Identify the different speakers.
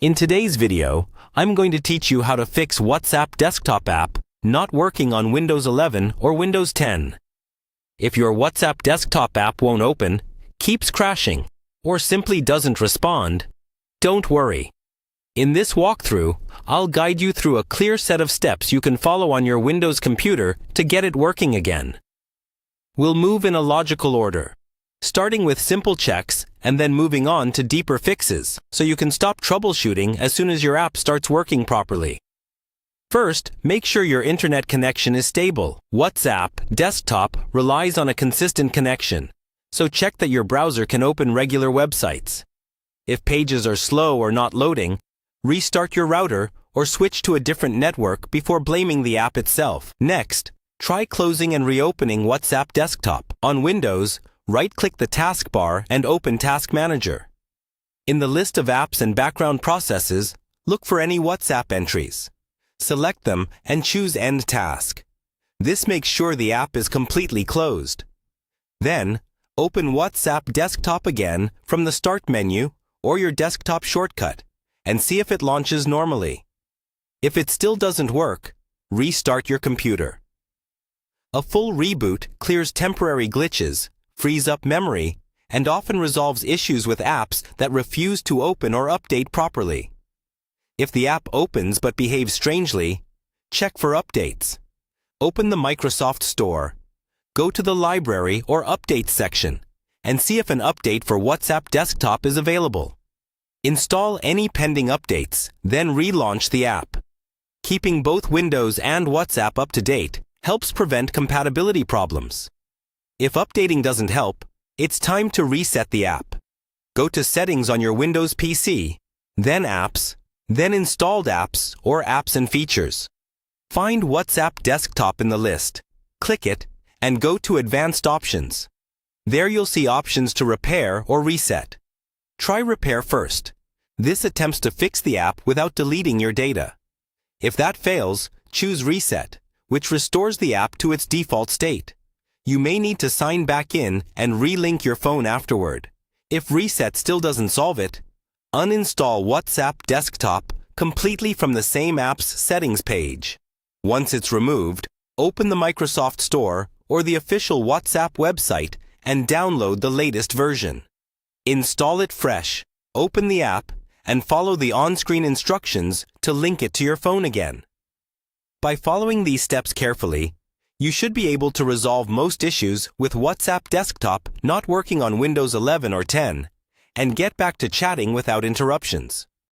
Speaker 1: In today's video, I'm going to teach you how to fix WhatsApp desktop app not working on Windows 11 or Windows 10. If your WhatsApp desktop app won't open, keeps crashing, or simply doesn't respond, don't worry. In this walkthrough, I'll guide you through a clear set of steps you can follow on your Windows computer to get it working again. We'll move in a logical order, starting with simple checks and then moving on to deeper fixes so you can stop troubleshooting as soon as your app starts working properly. First, make sure your internet connection is stable. WhatsApp desktop relies on a consistent connection, so check that your browser can open regular websites. If pages are slow or not loading, restart your router or switch to a different network before blaming the app itself. Next, try closing and reopening WhatsApp desktop. On Windows, right-click the taskbar and open Task Manager. In the list of apps and background processes, look for any WhatsApp entries. Select them and choose End Task. This makes sure the app is completely closed. Then, open WhatsApp desktop again from the Start menu or your desktop shortcut and see if it launches normally. If it still doesn't work, restart your computer. A full reboot clears temporary glitches, frees up memory, and often resolves issues with apps that refuse to open or update properly. If the app opens but behaves strangely, check for updates. Open the Microsoft Store, go to the Library or Updates section, and see if an update for WhatsApp desktop is available. Install any pending updates, then relaunch the app. Keeping both Windows and WhatsApp up to date helps prevent compatibility problems. If updating doesn't help, it's time to reset the app. Go to Settings on your Windows PC, then Apps, then Installed Apps or Apps and Features. Find WhatsApp Desktop in the list, click it, and go to Advanced Options. There you'll see options to repair or reset. Try Repair first. This attempts to fix the app without deleting your data. If that fails, choose Reset, which restores the app to its default state. You may need to sign back in and relink your phone afterward. If Reset still doesn't solve it, uninstall WhatsApp Desktop completely from the same app's settings page. Once it's removed, open the Microsoft Store or the official WhatsApp website and download the latest version. Install it fresh, open the app, and follow the on-screen instructions to link it to your phone again. By following these steps carefully, you should be able to resolve most issues with WhatsApp desktop not working on Windows 11 or 10 and get back to chatting without interruptions.